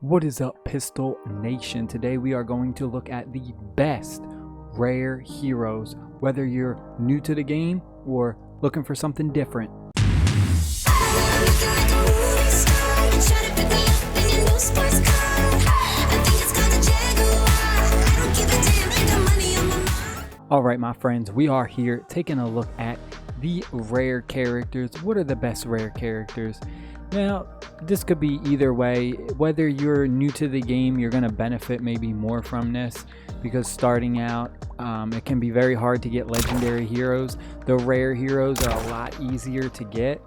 What is up, Pistol Nation? Today we are going to look at the best rare heroes, whether you're new to the game or looking for something different. Alright my friends, we are here taking a look at the rare characters. What are the best rare characters? Now, this could be either way. Whether you're new to the game, you're going to benefit maybe more from this, because starting out, it can be very hard to get legendary heroes. The rare heroes are a lot easier to get.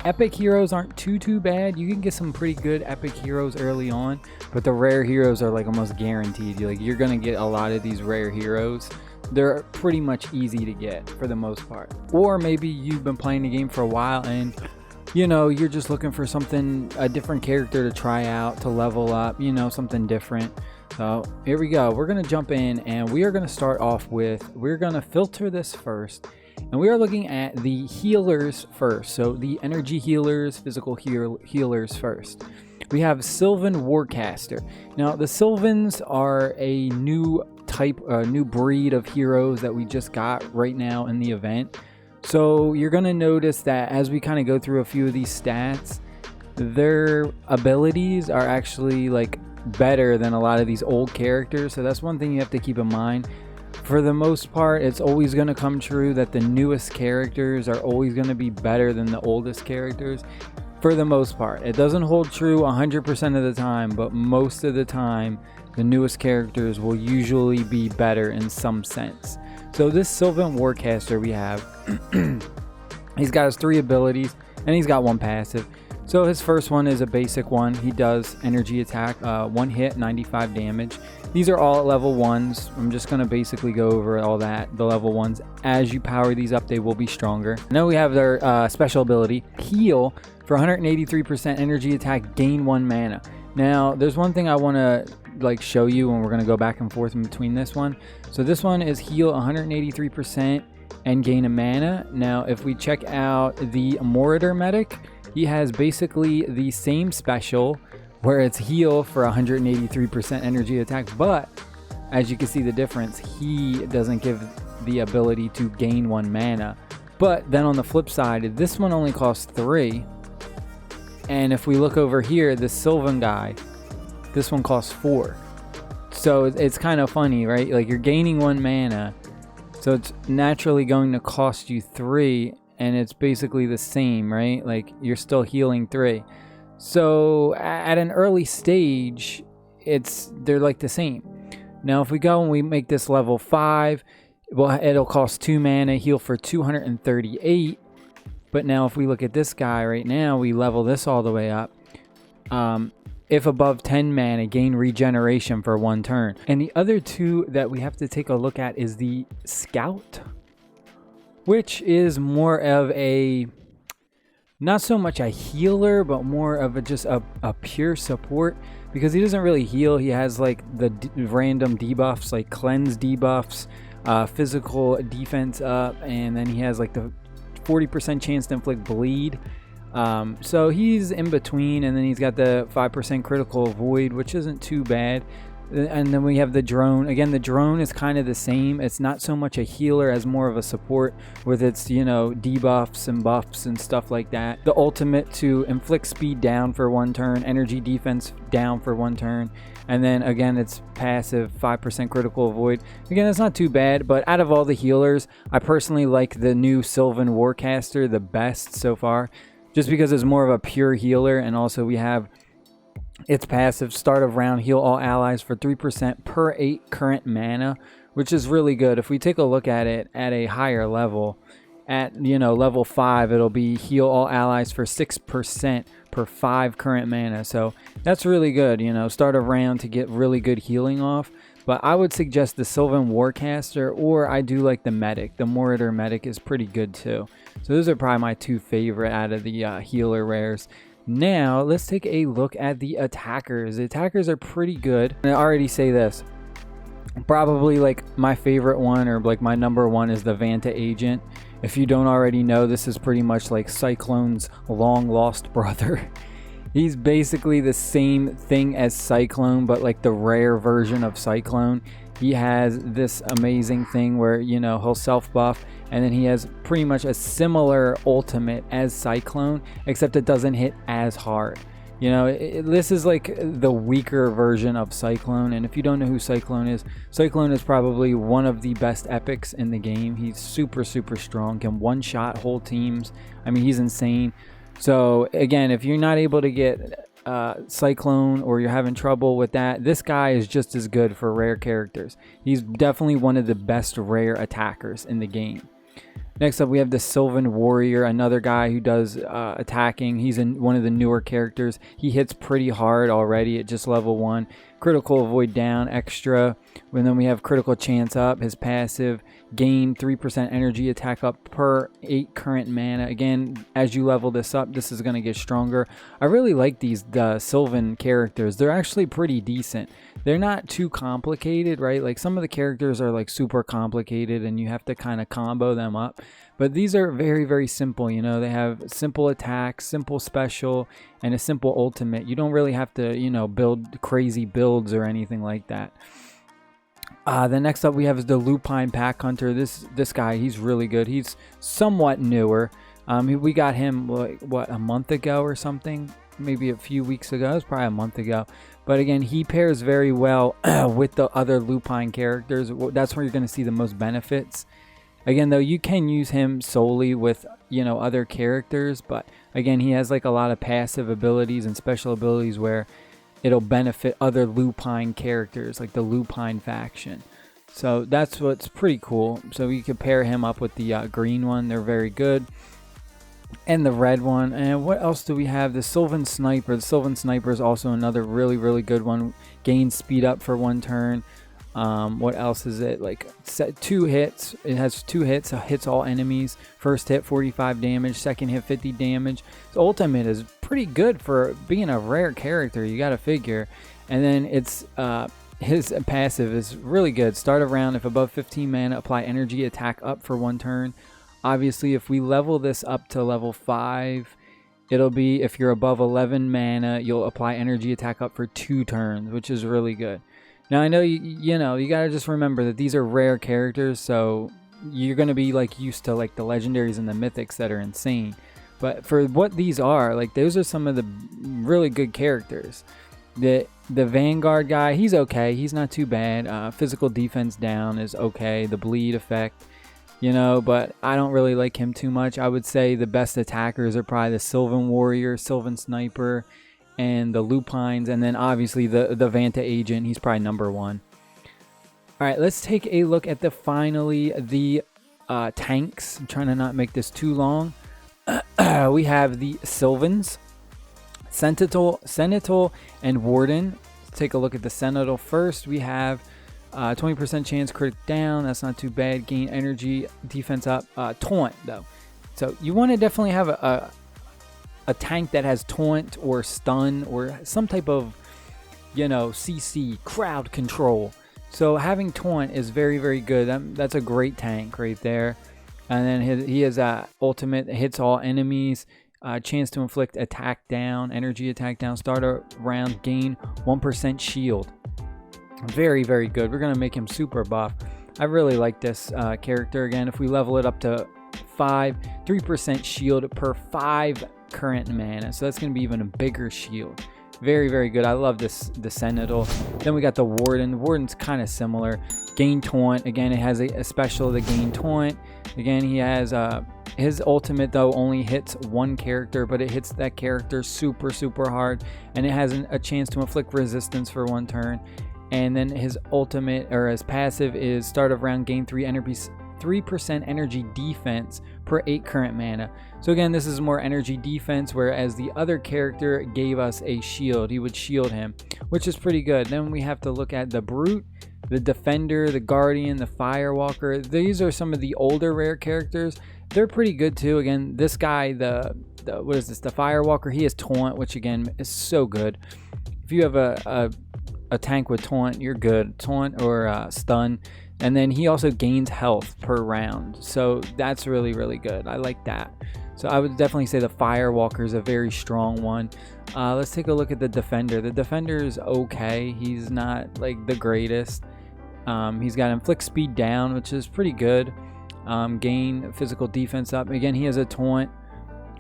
Epic heroes aren't too bad. You can get some pretty good epic heroes early on, but the rare heroes are like almost guaranteed. You're going to get a lot of these rare heroes. They're pretty much easy to get for the most part. Or maybe you've been playing the game for a while and you're just looking for a different character to try out, to level up, something different. So here we go. We're going to jump in and we are going to start off with, we're going to filter this first. And we are looking at the healers first. So the energy healers, physical healers first. We have Sylvan Warcaster. Now the Sylvans are a new type, a new breed of heroes that we just got right now in the event. So you're going to notice that as we kind of go through a few of these stats, their abilities are actually like better than a lot of these old characters. So that's one thing you have to keep in mind. For the most part, it's always going to come true that the newest characters are always going to be better than the oldest characters. For the most part, it doesn't hold true 100% of the time, but most of the time, the newest characters will usually be better in some sense. So this Sylvan Warcaster we have, he's got his 3 abilities and he's got 1 passive. So his first one is a basic one. He does energy attack, 1 hit, 95 damage. These are all at level 1s. I'm just going to basically go over all that, the level 1s. As you power these up, they will be stronger. Now we have their special ability, heal for 183% energy attack, gain 1 mana. Now there's one thing I want to show you, and we're going to go back and forth in between this one. So this one is heal 183% and gain a mana. Now if we check out the Moritor medic, he has basically the same special where it's heal for 183% energy attack, but as you can see the difference, he doesn't give the ability to gain 1 mana. But then on the flip side, this one only costs 3, and if we look over here, the Sylvan guy, this one costs 4. So it's kind of funny, right? Like, you're gaining 1 mana, so it's naturally going to cost you 3, and it's basically the same, right? Like, you're still healing 3. So at an early stage, they're like the same. Now if we go and we make this level 5, well, it'll cost 2 mana, heal for 238. But now if we look at this guy right now, we level this all the way up. If above 10 mana, gain regeneration for 1 turn. And the other 2 that we have to take a look at is the Scout, which is more of a, not so much a healer, but more of just a pure support, because he doesn't really heal. He has like the random debuffs, like cleanse debuffs, physical defense up, and then he has like the 40% chance to inflict bleed. So he's in between, and then he's got the 5% critical avoid, which isn't too bad. And then we have the drone. Again, the drone is kind of the same. It's not so much a healer as more of a support with its, debuffs and buffs and stuff like that. The ultimate to inflict speed down for 1 turn, energy defense down for 1 turn. And then again, it's passive, 5% critical avoid. Again, it's not too bad, but out of all the healers, I personally like the new Sylvan Warcaster the best so far, just because it's more of a pure healer. And also we have its passive, start of round, heal all allies for 3% per 8 current mana, which is really good. If we take a look at it at a higher level, at level 5, it'll be heal all allies for 6% per 5 current mana. So that's really good, start of round to get really good healing off. But I would suggest the Sylvan Warcaster, or I do like the medic. The Moritor medic is pretty good too. So those are probably my 2 favorite out of the healer rares. Now, let's take a look at the attackers. The attackers are pretty good. And I already say this. Probably like my favorite one, or like my number 1, is the Vanta Agent. If you don't already know, this is pretty much like Cyclone's long lost brother. He's basically the same thing as Cyclone, but like the rare version of Cyclone. He has this amazing thing where, you know, he'll self buff, and then he has pretty much a similar ultimate as Cyclone, except it doesn't hit as hard. You know, this is like the weaker version of Cyclone. And if you don't know who Cyclone is probably one of the best epics in the game. He's super strong, can one shot whole teams. I mean, he's insane. So again, if you're not able to get Cyclone, or you're having trouble with that, this guy is just as good for rare characters. He's definitely one of the best rare attackers in the game. Next up, we have the Sylvan Warrior, another guy who does attacking. He's in one of the newer characters. He hits pretty hard already at just level 1. Critical avoid down extra. And then we have critical chance up. His passive, gain 3% energy attack up per 8 current mana. Again, as you level this up, this is going to get stronger. I really like the Sylvan characters. They're actually pretty decent. They're not too complicated, right? Like some of the characters are like super complicated and you have to kind of combo them up. But these are very simple, you know. They have simple attacks, simple special, and a simple ultimate. You don't really have to, you know, build crazy builds or anything like that. The next up we have is the Lupine Pack Hunter. This guy, he's really good. He's somewhat newer. We got him, what, a month ago or something? Maybe a few weeks ago. It was probably a month ago. But again, he pairs very well with the other Lupine characters. That's where you're going to see the most benefits. Again, though, you can use him solely with, you know, other characters. But again, he has like a lot of passive abilities and special abilities where it'll benefit other Lupine characters, like the Lupine faction. So that's what's pretty cool. So you can pair him up with the green one. They're very good. And the red one. And what else do we have? The Sylvan Sniper. The Sylvan Sniper is also another really good one. Gains speed up for 1 turn. What else is it? Like 2 hits. It has 2 hits. It hits all enemies. First hit 45 damage. Second hit 50 damage. Its ultimate is pretty good for being a rare character. You got to figure. And then it's his passive is really good. Start a round. If above 15 mana, apply energy attack up for 1 turn. Obviously, if we level this up to level 5, it'll be, if you're above 11 mana, you'll apply energy attack up for 2 turns, which is really good. Now, I know you know, you gotta just remember that these are rare characters, so you're gonna be like used to like the legendaries and the mythics that are insane. But for what these are, like those are some of the really good characters. The Vanguard guy, he's okay. He's not too bad. Physical defense down is okay. The bleed effect, you know, but I don't really like him too much. I would say the best attackers are probably the Sylvan Warrior, Sylvan Sniper, and the Lupines, and then obviously the Vanta Agent. He's probably number 1. All right, let's take a look at the tanks. I'm trying to not make this too long. We have the Sylvans, Sentinel, and Warden. Let's take a look at the Sentinel first. We have 20% chance crit down. That's not too bad. Gain energy, defense up. Taunt though, so you want to definitely have a tank that has taunt or stun or some type of, you know, CC, crowd control. So having taunt is very good. That's a great tank right there. And then he has ultimate, hits all enemies. Chance to inflict attack down, energy attack down. Start a round, gain 1% shield. Very good. We're gonna make him super buff. I really like this character. Again, if we level it up to 5, 3% shield per 5 current mana, so that's going to be even a bigger shield. Very good. I love the Sentinel. Then we got the Warden. The Warden's kind of similar. Gain taunt. Again, it has a special to gain taunt. Again, he has his ultimate though only hits 1 character, but it hits that character super hard, and it has a chance to inflict resistance for 1 turn. And then his ultimate, or his passive, is start of round, gain 3% energy defense per 8 current mana. So again, this is more energy defense, whereas the other character gave us a shield. He would shield him, which is pretty good. Then we have to look at the Brute, the Defender, the Guardian, the Firewalker. These are some of the older rare characters. They're pretty good too. Again, this guy, the what is this? The Firewalker, he has taunt, which again is so good. If you have a tank with taunt, you're good. Taunt or stun. And then he also gains health per round, so that's really good. I like that. So I would definitely say the Firewalker is a very strong one. Let's take a look at the Defender. The Defender is okay. He's not like the greatest. He's got inflict speed down, which is pretty good. Gain physical defense up. Again, he has a taunt,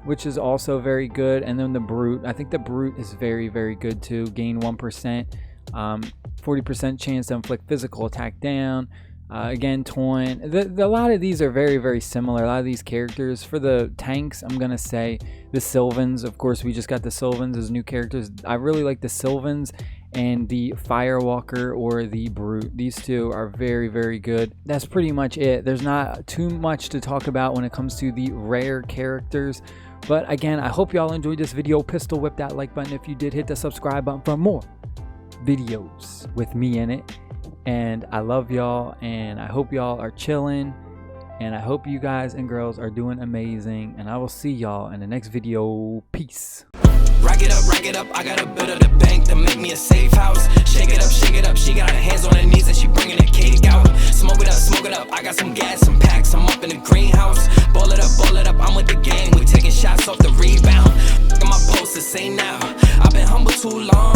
which is also very good. And then the Brute. I think the Brute is very, very good too. Gain 1%. 40% chance to inflict physical attack down. Again, taunt. A lot of these are very, very similar. A lot of these characters. For the tanks, I'm going to say the Sylvans. Of course, we just got the Sylvans as new characters. I really like the Sylvans and the Firewalker or the Brute. These two are very, very good. That's pretty much it. There's not too much to talk about when it comes to the rare characters. But again, I hope y'all enjoyed this video. Pistol whip that like button if you did. Hit the subscribe button for more videos with me in it. And I love y'all, and I hope y'all are chilling, and I hope you guys and girls are doing amazing, and I will see y'all in the next video. Peace. Rack it up, I got a bit of the bank to make me a safe house. Shake it up, she got her hands on her knees and she bringing the cake out. Smoke it up, I got some gas, some packs, I'm up in the greenhouse. Ball it up, I'm with the gang, we taking shots off the rebound. Look at my posters, say now, I've been humble too long.